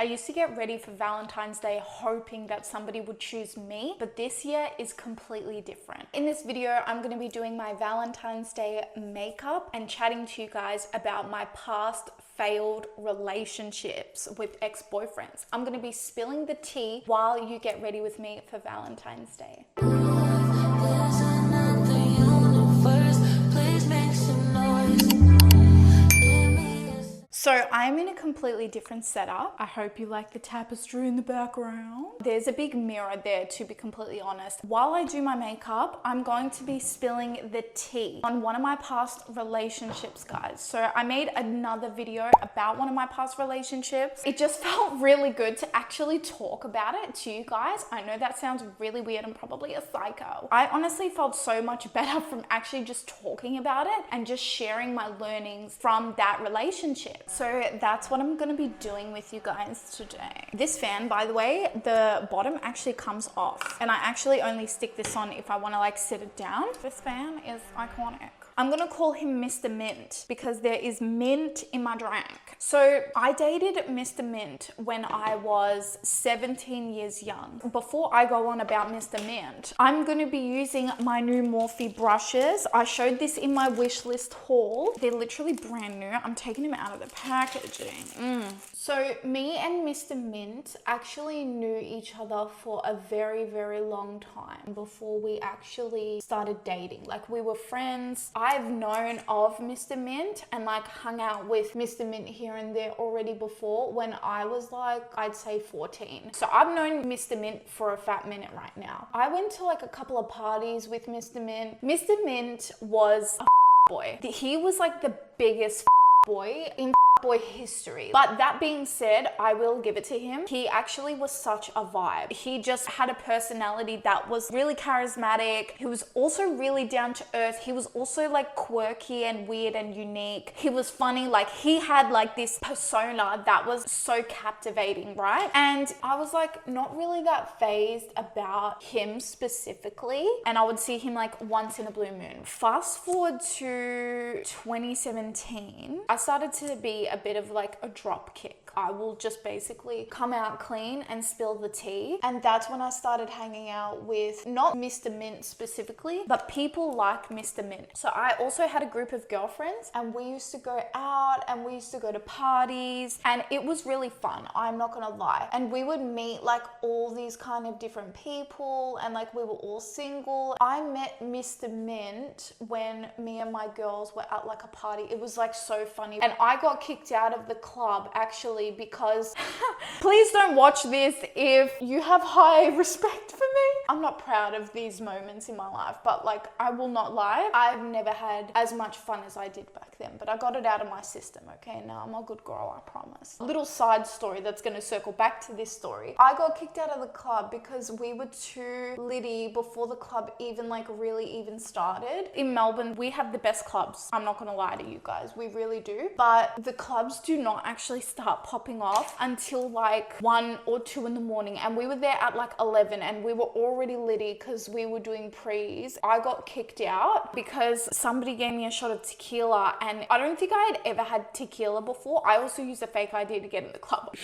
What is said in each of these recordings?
I used to get ready for Valentine's Day hoping that somebody would choose me, but this year is completely different. In this video, I'm going to be doing my Valentine's Day makeup and chatting to you guys about my past failed relationships with ex-boyfriends. I'm going to be spilling the tea while you get ready with me for Valentine's Day. So I'm in a completely different setup. I hope you like the tapestry in the background. There's a big mirror there, to be completely honest. While I do my makeup, I'm going to be spilling the tea on one of my past relationships, guys. So I made another video about one of my past relationships. It just felt really good to actually talk about it to you guys. I know that sounds really weird. I'm probably a psycho. I honestly felt so much better from actually just talking about it and just sharing my learnings from that relationship. So that's what I'm going to be doing with you guys today. This fan, by the way, the bottom actually comes off, and I actually only stick this on if I want to like sit it down. This fan is iconic. I'm gonna call him Mr. Mint because there is mint in my drink. So I dated Mr. Mint when I was 17 years young. Before I go on about Mr. Mint, I'm gonna be using my new Morphe brushes. I showed this in my wish list haul. They're literally brand new. I'm taking them out of the packaging. So me and Mr. Mint actually knew each other for a very, very long time before we actually started dating. Like, we were friends. I've known of Mr. Mint and like hung out with Mr. Mint here and there already before when I was like, I'd say 14. So I've known Mr. Mint for a fat minute right now. I went to like a couple of parties with Mr. Mint. Mr. Mint was a boy. He was like the biggest boy in boy history. But that being said, I will give it to him. He actually was such a vibe. He just had a personality that was really charismatic. He was also really down to earth. He was also like quirky and weird and unique. He was funny. Like, he had like this persona that was so captivating, right? And I was like not really that fazed about him specifically. And I would see him like once in a blue moon. Fast forward to 2017, I started to be a bit of like a drop kick. I will just basically come out clean and spill the tea. And that's when I started hanging out with not Mr. Mint specifically, but people like Mr. Mint. So I also had a group of girlfriends and we used to go out and we used to go to parties and it was really fun. I'm not gonna lie. And we would meet like all these kind of different people and like we were all single. I met Mr. Mint when me and my girls were at like a party. It was like so funny. And I got kicked out of the club actually because please don't watch this if you have high respect for me. I'm not proud of these moments in my life, but like, I will not lie, I've never had as much fun as I did back then, but I got it out of my system. Okay, now I'm a good girl, I promise. A little side story that's going to circle back to this story. I got kicked out of the club because we were too litty before the club even like really even started. In Melbourne, we have the best clubs. I'm not going to lie to you guys, we really do. But the clubs do not actually start popping off until like 1 or 2 in the morning, and we were there at like 11 and we were already litty because we were doing prees. I got kicked out because somebody gave me a shot of tequila and I don't think I had ever had tequila before. I also used a fake ID to get in the club.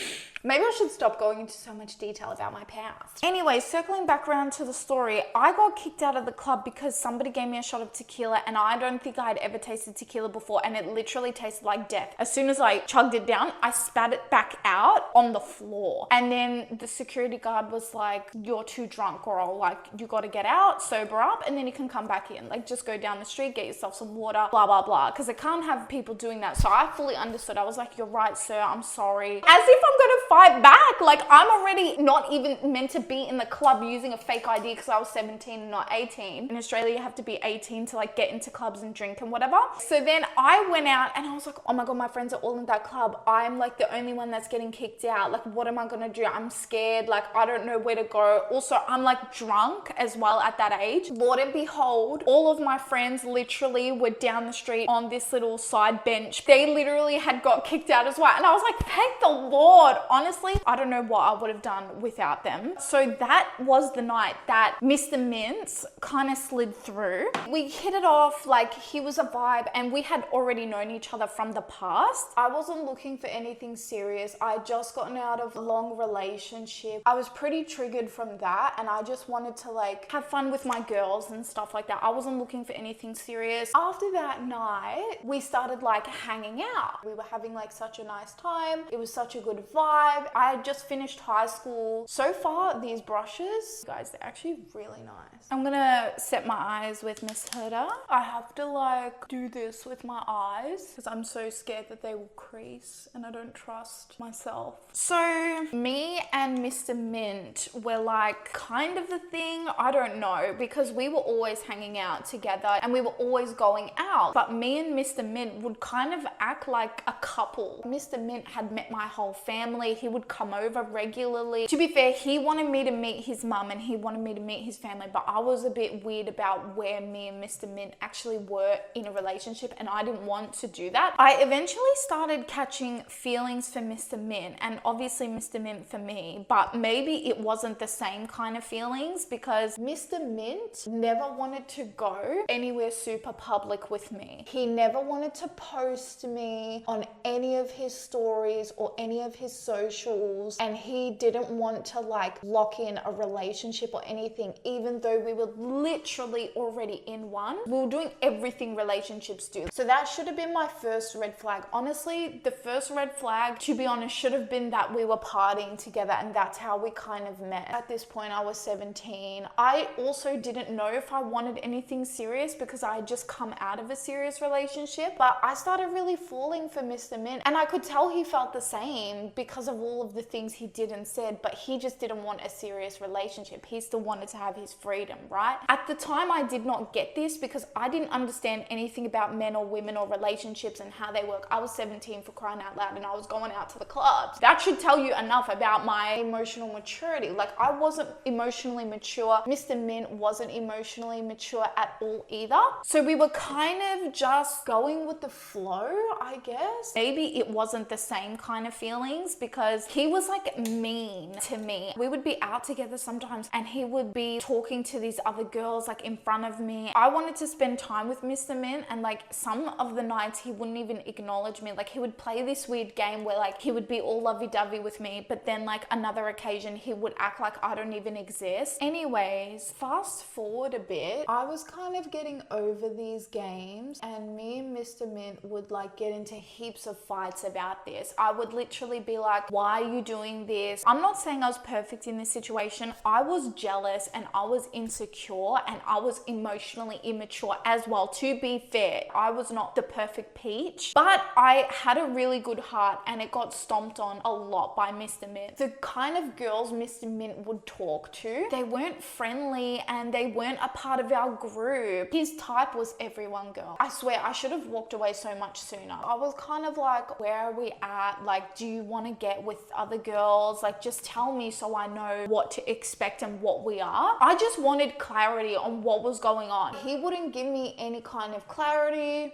Maybe I should stop going into so much detail about my past. Anyway, circling back around to the story, I got kicked out of the club because somebody gave me a shot of tequila and I don't think I had ever tasted tequila before, and it literally tasted like death. As soon as I chugged it down, I spat it back out on the floor. And then the security guard was like, "You're too drunk, girl. Like, you got to get out, sober up, and then you can come back in. Like, just go down the street, get yourself some water, blah, blah, blah." Because I can't have people doing that. So I fully understood. I was like, "You're right, sir. I'm sorry." As if I'm going to fight back. Like, I'm already not even meant to be in the club using a fake ID because I was 17 and not 18. In Australia, you have to be 18 to like get into clubs and drink and whatever. So then I went out and I was like, "Oh my God, my friends are all in that club. I'm like the only one that's getting kicked out. Like, what am I gonna do? I'm scared. Like, I don't know where to go." Also, I'm like drunk as well at that age. Lord and behold, all of my friends literally were down the street on this little side bench. They literally had got kicked out as well. And I was like, thank the Lord. Honestly, I don't know what I would have done without them. So that was the night that Mr. Mintz kind of slid through. We hit it off, like he was a vibe and we had already known each other from the past. I wasn't looking for anything serious. I had just gotten out of a long relationship. I was pretty triggered from that, and I just wanted to like have fun with my girls and stuff like that. I wasn't looking for anything serious. After that night, we started like hanging out. We were having like such a nice time. It was such a good vibe. I had just finished high school. So far, these brushes, guys, they're actually really nice. I'm gonna set my eyes with Miss Huda. I have to like do this with my eyes because I'm so scared that they will crease and I don't trust myself. So me and Mr. Mint were like kind of the thing. I don't know, because we were always hanging out together and we were always going out. But me and Mr. Mint would kind of act like a couple. Mr. Mint had met my whole family. He would come over regularly. To be fair, he wanted me to meet his mum and he wanted me to meet his family, but I was a bit weird about where me and Mr. Mint actually were in a relationship, and I didn't want to do that. I eventually started catching feelings for Mr. Mint, and obviously Mr. Mint for me, but maybe it wasn't the same kind of feelings because Mr. Mint never wanted to go anywhere super public with me. He never wanted to post me on any of his stories or any of his socials, and he didn't want to like lock in a relationship or anything, even though we were literally already in one. We were doing everything relationships do. So that should have been my first red flag. Honestly, the first red flag, to be honest, should have been that we were partying together, and that's how we kind of met. At this point, I was 17. I also didn't know if I wanted anything serious because I had just come out of a serious relationship, but I started really falling for Mr. Mint, and I could tell he felt the same because of all of the things he did and said, but he just didn't want a serious relationship. He still wanted to have his freedom, right? At the time, I did not get this because I didn't understand anything about men or women or relationships and how they work. I was 17, for crying out loud, and I was going out to the clubs. That should tell you enough about my emotional maturity. Like, I wasn't emotionally mature. Mr. Mint wasn't emotionally mature at all either. So we were kind of just going with the flow, I guess. Maybe it wasn't the same kind of feelings because he was like mean to me. We would be out together sometimes and he would be talking to these other girls like in front of me. I wanted to spend time with Mr. Mint, and like some of the nights he wouldn't even acknowledge me. Like, he would play this weird game where like he would be all lovey-dovey with me, but then like another occasion he would act like I don't even exist. Anyways, fast forward a bit, I was kind of getting over these games, and me and Mr. Mint would like get into heaps of fights about this. I would literally be like, why are you doing this? I'm not saying I was perfect in this situation. I was jealous and I was insecure and I was emotionally immature as well. To be fair, I was not the perfect peach, but I had a really good heart and it got stomped on a lot by Mr. Mint. The kind of girls Mr. Mint would talk to, they weren't friendly and they weren't a part of our group. His type was everyone girl. I swear I should have walked away so much sooner. I was kind of like, where are we at? Like, do you want to get with other girls? Like, just tell me so I know what to expect and what we are. I just wanted clarity on what was going on. He wouldn't give me any kind of clarity.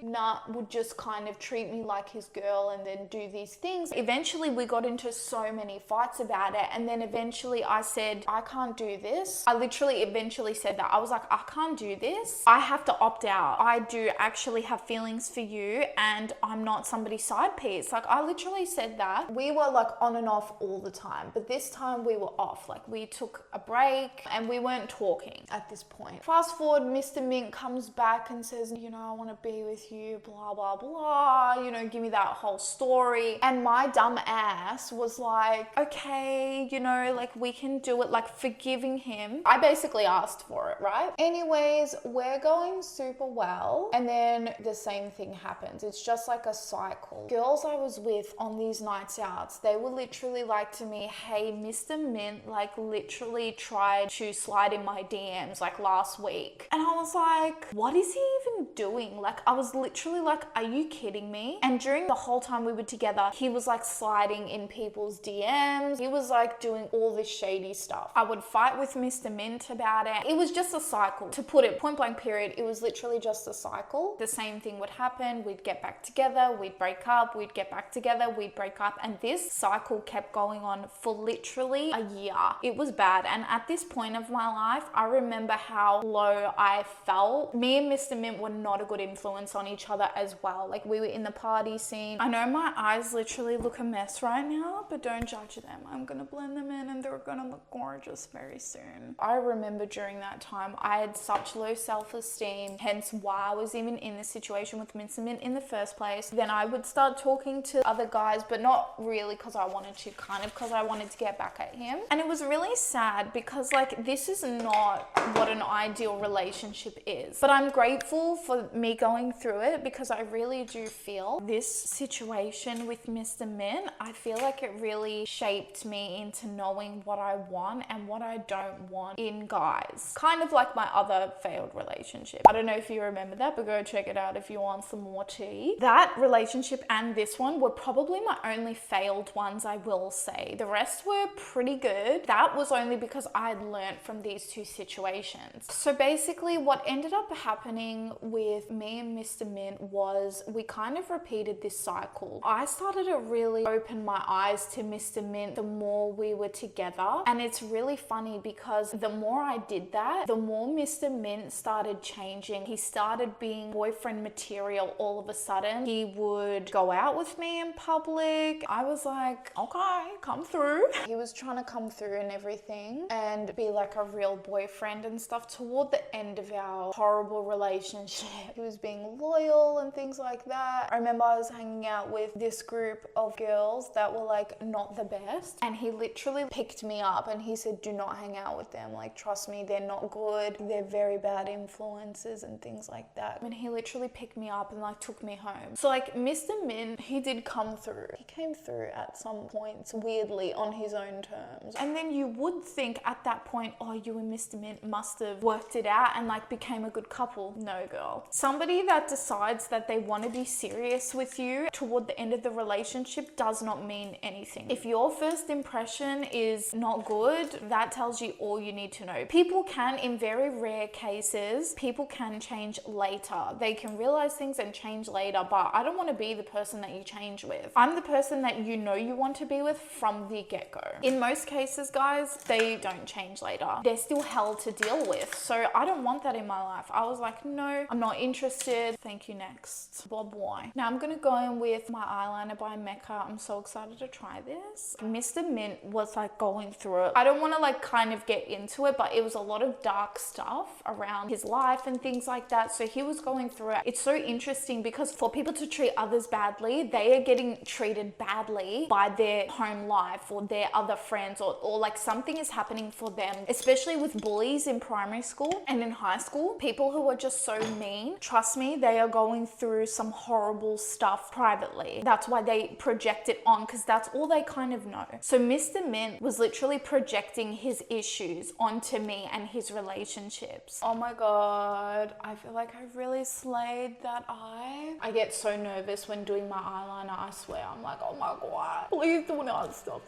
Would just kind of treat me like his girl and then do these things. Eventually we got into so many fights about it, and then eventually I said, I can't do this. I literally eventually said that. I was like, I can't do this. I have to opt out. I do actually have feelings for you and I'm not somebody's side piece. Like, I literally said that. We were like on and off all the time, but this time we were off. Like, we took a break and we weren't talking at this point. Fast forward, Mr. Mint comes back and says, you know, I want to be with you, blah, blah, blah, you know, give me that whole story. And my dumb ass was like, okay, you know, like, we can do it, like, forgiving him. I basically asked for it, right? Anyways, we're going super well. And then the same thing happens. It's just like a cycle. Girls I was with on these nights out, they were literally like to me, hey, Mr. Mint, like, literally tried to slide in my DMs like last week. And I was like, what is he even doing? Like, I was literally like, are you kidding me? And during the whole time we were together, he was like sliding in people's DMs. He was like doing all this shady stuff. I would fight with Mr. Mint about it. It was just a cycle. To put it point blank period, it was literally just a cycle. The same thing would happen. We'd get back together, we'd break up, we'd get back together, we'd break up. And this cycle kept going on for literally a year. It was bad. And at this point of my life, I remember how low I felt. Me and Mr. Mint were not a good influence on each other as well. Like, we were in the party scene. I know my eyes literally look a mess right now, but don't judge them. I'm gonna blend them in and they're gonna look gorgeous very soon. I remember during that time, I had such low self-esteem, hence why I was even in this situation with Mr. Mint in the first place. Then I would start talking to other guys, but not really because I wanted to, kind of because I wanted to get back at him. And it was really sad because like this is not what an ideal relationship is. But I'm grateful for me going through it because I really do feel this situation with Mr. Mint, I feel like it really shaped me into knowing what I want and what I don't want in guys. Kind of like my other failed relationship. I don't know if you remember that, but go check it out if you want some more tea. That relationship and this one were probably my only failed ones, I will say. The rest were pretty good. That was only because I had learned from these two situations. So basically what ended up happening with me and Mr. Mint was we kind of repeated this cycle. I started to really open my eyes to Mr. Mint the more we were together. And it's really funny because the more I did that, the more Mr. Mint started changing. He started being boyfriend material all of a sudden. He would go out with me in public. I was like, okay, come through. He was trying to come through and everything and be like a real boyfriend and stuff. Toward the end of our horrible relationship, he was being loyal and things like that. I remember I was hanging out with this group of girls that were like not the best, and he literally picked me up and he said, do not hang out with them, like trust me, they're not good, they're very bad influences and things like that. And he literally picked me up and like took me home. So like Mr. Mint, he did come through. He came through at some points weirdly on his own terms. And then you would think at that point, oh, you and Mr. Mint must have worked it out and like became a good couple. No, girl. Somebody that decides that they want to be serious with you toward the end of the relationship does not mean anything. If your first impression is not good, that tells you all you need to know. People can, in very rare cases, people can change later. They can realize things and change later, but I don't want to be the person that you change with. I'm the person that you know you want to be with from the get-go. In most cases, guys, they don't change later. They're still hell to deal with. So I don't want that in my life. I was like, no, I'm not interested. Thank you, next. Blah, blah. Now I'm going to go in with my eyeliner by Mecca. I'm so excited to try this. Mr. Mint was like going through it. I don't want to like kind of get into it, but it was a lot of dark stuff around his life and things like that. So he was going through it. It's so interesting because for people to treat others badly, they are getting treated badly by their home life or their other friends, or like something is happening for them, especially with bullies in primary school and in high school. People who are just so mean, trust me, they are going through some horrible stuff privately. That's why they project it on, because that's all they kind of know. So Mr. Mint was literally projecting his issues onto me and his relationships. Oh my God, I feel like I really slayed that eye. I get so nervous when doing my eyeliner, I swear. I'm like, oh my God, please do not stop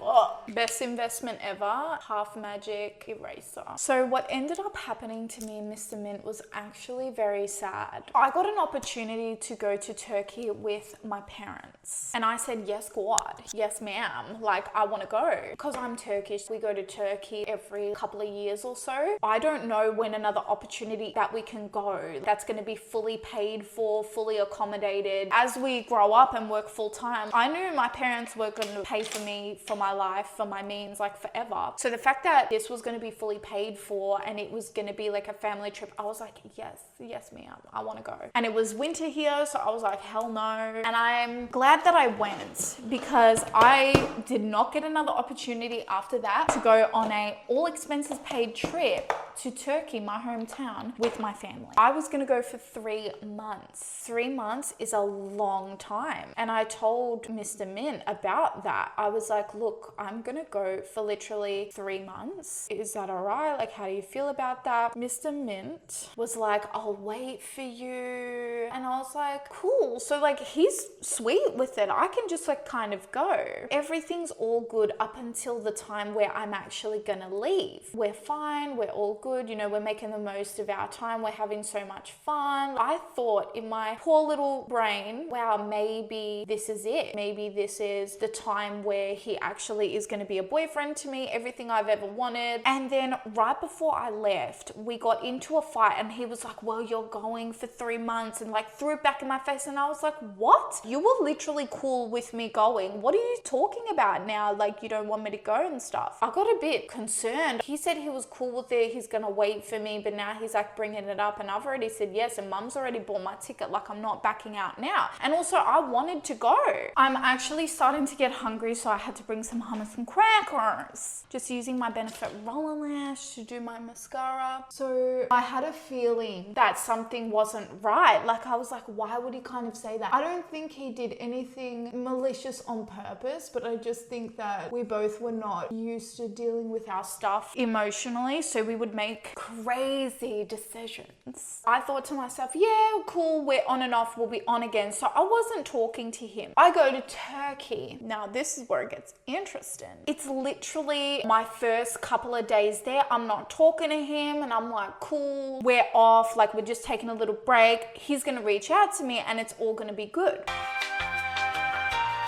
it. Best investment ever, half magic eraser. So what ended up happening to me and Mr. Mint was actually very sad. I got an opportunity to go to Turkey with my parents. And I said, yes, God. Yes, ma'am. Like, I want to go. Because I'm Turkish, we go to Turkey every couple of years or so. I don't know when another opportunity that we can go that's going to be fully paid for, fully accommodated. As we grow up and work full time, I knew my parents were going to pay for me, for my life, for my means, like forever. So the fact that this was going to be fully paid for and it was going to be like a family trip, I was like, yes, ma'am, I want to go. And it was winter here, so I was like, hell no. And I'm glad that I went because I did not get another opportunity after that to go on a all expenses paid trip to Turkey, my hometown, with my family. I was going to go for 3 months. 3 months is a long time. And I told Mr. Mint about that. I was like, look, I'm going to go for literally 3 months. Is that all right? Like, how do you feel about that? Mr. Mint was like, I'll wait for you. And I was like, cool. So like, he's sweet with it. I can just like kind of go. Everything's all good up until the time where I'm actually going to leave. We're fine. We're all good. You know, we're making the most of our time. We're having so much fun. I thought in my poor little brain, wow, maybe this is it. Maybe this is the time where he actually is going to be a boyfriend to me, everything I've ever wanted. And then right before I left, we got into a fight and he was like, well, you're going for 3 months, and like threw it back in my face. And I was like, what? You were literally cool with me going. What are you talking about now? Like, you don't want me to go and stuff. I got a bit concerned. He said he was cool with it. He's going to wait for me, but now he's like bringing it up, and I've already said yes, and mum's already bought my ticket. Like, I'm not backing out now. And also I wanted to go. I'm actually starting to get hungry, so I had to bring some hummus and crackers. Just using my Benefit Roller Lash to do my mascara. So I had a feeling that something wasn't right. Like, I was like, why would he kind of say that? I don't think he did anything malicious on purpose, but I just think that we both were not used to dealing with our stuff emotionally, so we would make crazy decisions. I thought to myself, yeah, cool, we're on and off, we'll be on again. So I wasn't talking to him. I go to Turkey. Now this is where it gets interesting. It's literally my first couple of days there. I'm not talking to him, and I'm like, cool, we're off, like we're just taking a little break. He's gonna reach out to me and it's all gonna be good.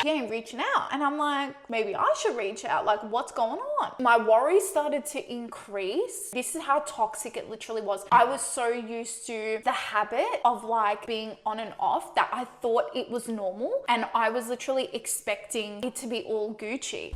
He ain't reaching out. And I'm like, maybe I should reach out. Like, what's going on? My worries started to increase. This is how toxic it literally was. I was so used to the habit of like being on and off that I thought it was normal. And I was literally expecting it to be all Gucci.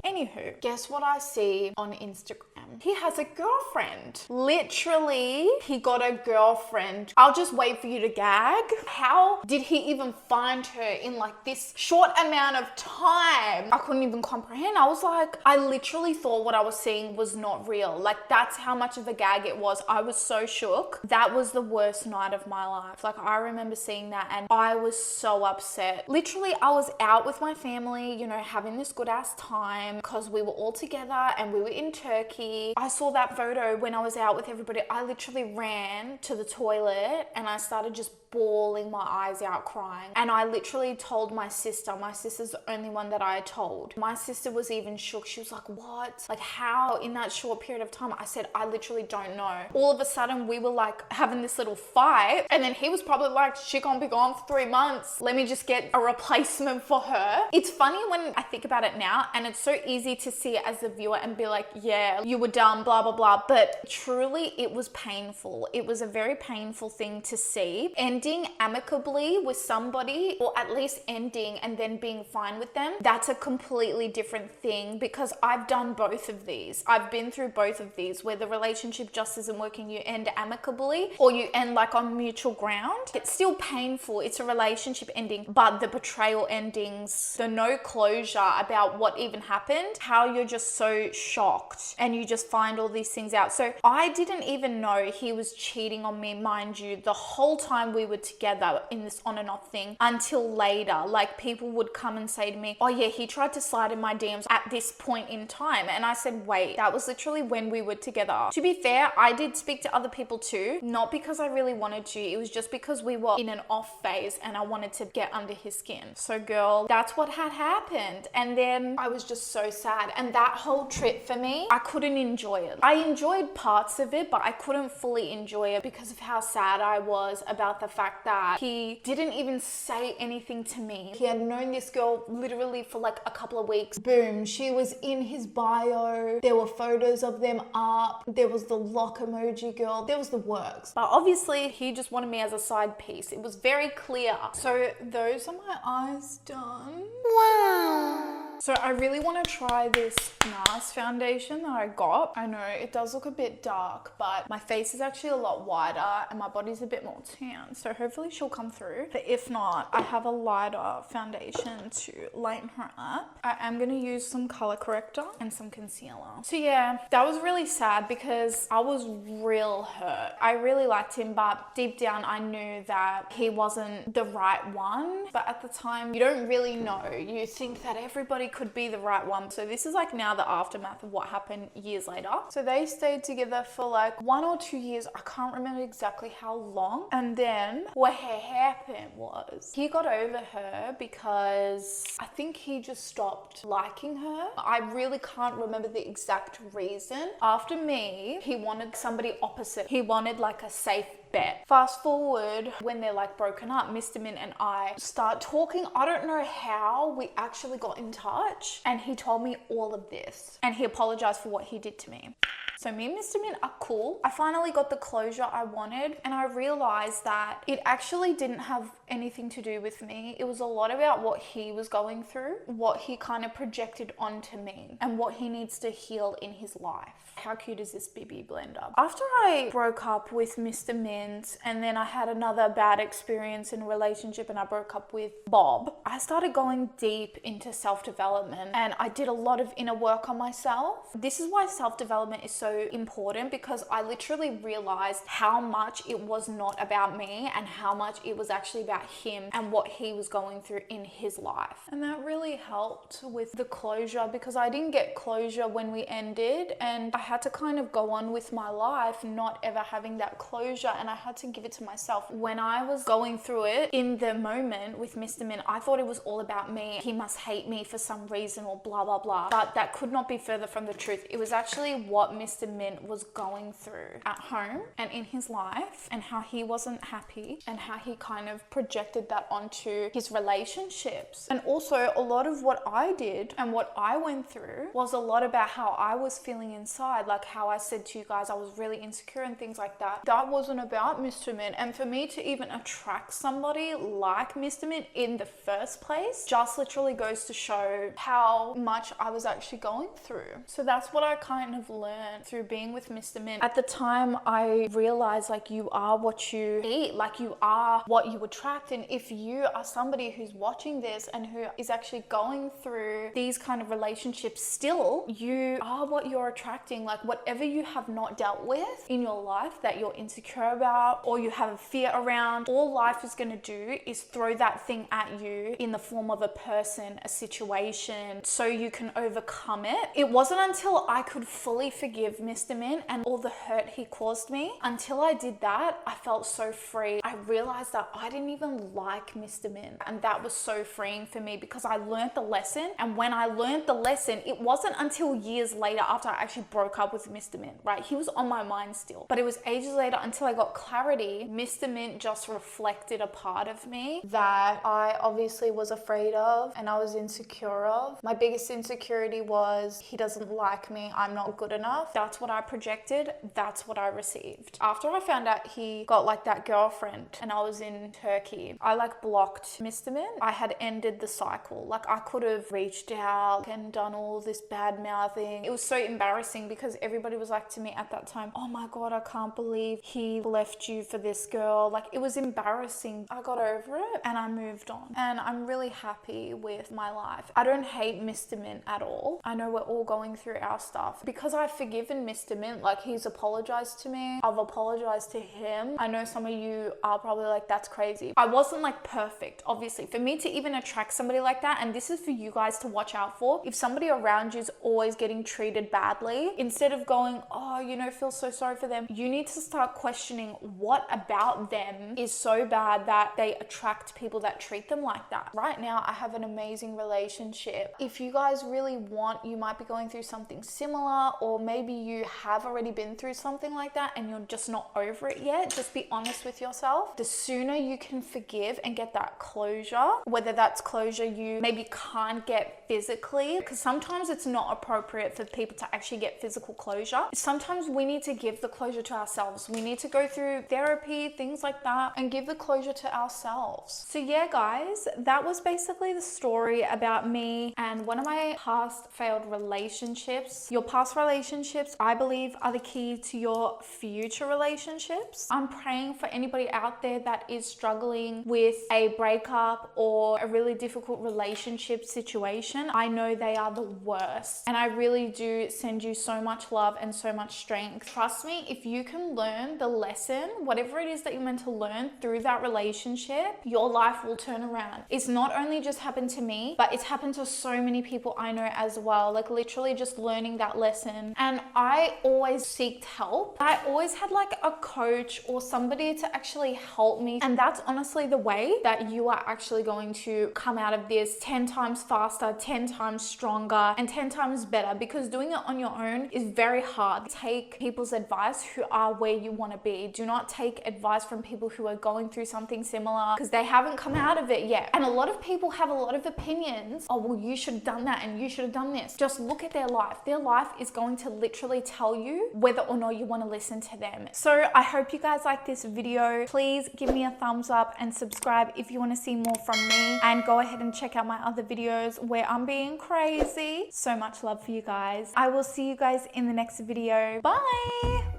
Anywho, guess what I see on Instagram? He has a girlfriend. Literally, he got a girlfriend. I'll just wait for you to gag. How did he even find her in like this short amount of time? I couldn't even comprehend. I was like, I literally thought what I was seeing was not real. Like, that's how much of a gag it was. I was so shook. That was the worst night of my life. Like, I remember seeing that and I was so upset. Literally, I was out with my family, you know, having this good ass time because we were all together and we were in Turkey. I saw that photo when I was out with everybody. I literally ran to the toilet and I started just bawling my eyes out crying. And I literally told my sister. My sister's the only one that I told. My sister was even shook. She was like, what? Like, how in that short period of time? I said, I literally don't know. All of a sudden we were like having this little fight, and then he was probably like, she gonna be gone for 3 months. Let me just get a replacement for her. It's funny when I think about it now, and it's so easy to see it as a viewer and be like, yeah, you were dumb, blah, blah, blah. But truly it was painful. It was a very painful thing to see. Ending amicably with somebody, or at least ending and then being fine with them, that's a completely different thing, because I've done both of these. I've been through both of these where the relationship just isn't working. You end amicably or you end like on mutual ground. It's still painful. It's a relationship ending, but the betrayal endings, the no closure about what even happened, how you're just so shocked and you just find all these things out. So I didn't even know he was cheating on me, mind you, the whole time we were together in this on and off thing, until later. Like, people would come and say to me, oh yeah, he tried to slide in my DMs at this point in time. And I said, wait, that was literally when we were together. To be fair, I did speak to other people too, not because I really wanted to. It was just because we were in an off phase and I wanted to get under his skin. So girl, that's what had happened. And then I was just so sad. And that whole trip for me, I couldn't enjoy it. I enjoyed parts of it, but I couldn't fully enjoy it because of how sad I was about the fact that he didn't even say anything to me. He had known this girl literally for like a couple of weeks. Boom, she was in his bio. There were photos of them up. There was the lock emoji girl. There was the works. But obviously he just wanted me as a side piece. It was very clear. So those are my eyes done. Wow. So I really want to try this NARS foundation that I got. I know it does look a bit dark, but my face is actually a lot wider and my body's a bit more tan. So hopefully she'll come through. But if not, I have a lighter foundation to lighten her up. I am going to use some color corrector and some concealer. So yeah, that was really sad because I was real hurt. I really liked him, but deep down I knew that he wasn't the right one. But at the time, you don't really know. You think that everybody could be the right one. So this is like now the aftermath of what happened years later. So they stayed together for like 1 or 2 years. I can't remember exactly how long. And then what happened was he got over her because I think he just stopped liking her. I really can't remember the exact reason. After me, he wanted somebody opposite. He wanted like a safe bet. Fast forward when they're like broken up, Mr. Mint and I start talking. I don't know how we actually got in touch, and he told me all of this and he apologized for what he did to me. So me and Mr. Mint are cool. I finally got the closure I wanted, and I realized that it actually didn't have anything to do with me. It was a lot about what he was going through, what he kind of projected onto me, and what he needs to heal in his life. How cute is this BB blender? After I broke up with Mr. Mint, and then I had another bad experience in a relationship and I broke up with Bob, I started going deep into self-development, and I did a lot of inner work on myself. This is why self-development is so important, because I literally realized how much it was not about me and how much it was actually about him and what he was going through in his life. And that really helped with the closure, because I didn't get closure when we ended, and I had to kind of go on with my life not ever having that closure, and I had to give it to myself. When I was going through it in the moment with Mr. Mint, I thought it was all about me. He must hate me for some reason or blah blah blah, but that could not be further from the truth. It was actually what Mr. Mint was going through at home and in his life, and how he wasn't happy, and how he kind of projected that onto his relationships. And also a lot of what I did and what I went through was a lot about how I was feeling inside, like how I said to you guys I was really insecure and things like that. That wasn't about Mr. Mint. And for me to even attract somebody like Mr. Mint in the first place just literally goes to show how much I was actually going through. So that's what I kind of learned through being with Mr. Mint. At the time, I realized like you are what you eat, like you are what you attract. And if you are somebody who's watching this and who is actually going through these kind of relationships still, you are what you're attracting. Like whatever you have not dealt with in your life that you're insecure about or you have a fear around, all life is going to do is throw that thing at you in the form of a person, a situation, so you can overcome it. It wasn't until I could fully forgive Mr. Mint and all the hurt he caused me, until I did that, I felt so free. I realized that I didn't even like Mr. Mint, and that was so freeing for me because I learned the lesson. And when I learned the lesson, it wasn't until years later after I actually broke up with Mr. Mint, right? He was on my mind still, but it was ages later until I got clarity. Mr. Mint just reflected a part of me that I obviously was afraid of and I was insecure of. My biggest insecurity was he doesn't like me, I'm not good enough. That's what I projected, that's what I received. After I found out he got like that girlfriend and I was in Turkey, I like blocked Mr. Mint. I had ended the cycle. Like I could have reached out and done all this bad mouthing. It was so embarrassing because everybody was like to me at that time, oh my God, I can't believe he left you for this girl. Like it was embarrassing. I got over it and I moved on, and I'm really happy with my life. I don't hate Mr. Mint at all. I know we're all going through our stuff. Because I've forgiven Mr. Mint, like he's apologized to me, I've apologized to him. I know some of you are probably like, that's crazy. I wasn't like perfect, obviously. For me to even attract somebody like that, and this is for you guys to watch out for, if somebody around you is always getting treated badly, instead of going, oh, you know, feel so sorry for them, you need to start questioning what about them is so bad that they attract people that treat them like that. Right now, I have an amazing relationship. If you guys really want, you might be going through something similar, or maybe you have already been through something like that and you're just not over it yet, just be honest with yourself. The sooner you can forgive and get that closure, whether that's closure you maybe can't get physically, because sometimes it's not appropriate for people to actually get physical closure. Sometimes we need to give the closure to ourselves. We need to go through therapy, things like that, and give the closure to ourselves. So yeah, guys, that was basically the story about me and one of my past failed relationships. Your past relationships, I believe, are the key to your future relationships. I'm praying for anybody out there that is struggling with a breakup or a really difficult relationship situation. I know they are the worst, and I really do send you so much love and so much strength. Trust me, if you can learn the lesson lesson, whatever it is that you're meant to learn through that relationship, your life will turn around. It's not only just happened to me, but it's happened to so many people I know as well. Like literally just learning that lesson. And I always seeked help. I always had like a coach or somebody to actually help me. And that's honestly the way that you are actually going to come out of this 10 times faster, 10 times stronger, and 10 times better, because doing it on your own is very hard. Take people's advice who are where you want to be. Do not take advice from people who are going through something similar because they haven't come out of it yet. And a lot of people have a lot of opinions. Oh, well, you should have done that and you should have done this. Just look at their life. Their life is going to literally tell you whether or not you want to listen to them. So I hope you guys like this video. Please give me a thumbs up and subscribe if you want to see more from me, and go ahead and check out my other videos where I'm being crazy. So much love for you guys. I will see you guys in the next video. Bye.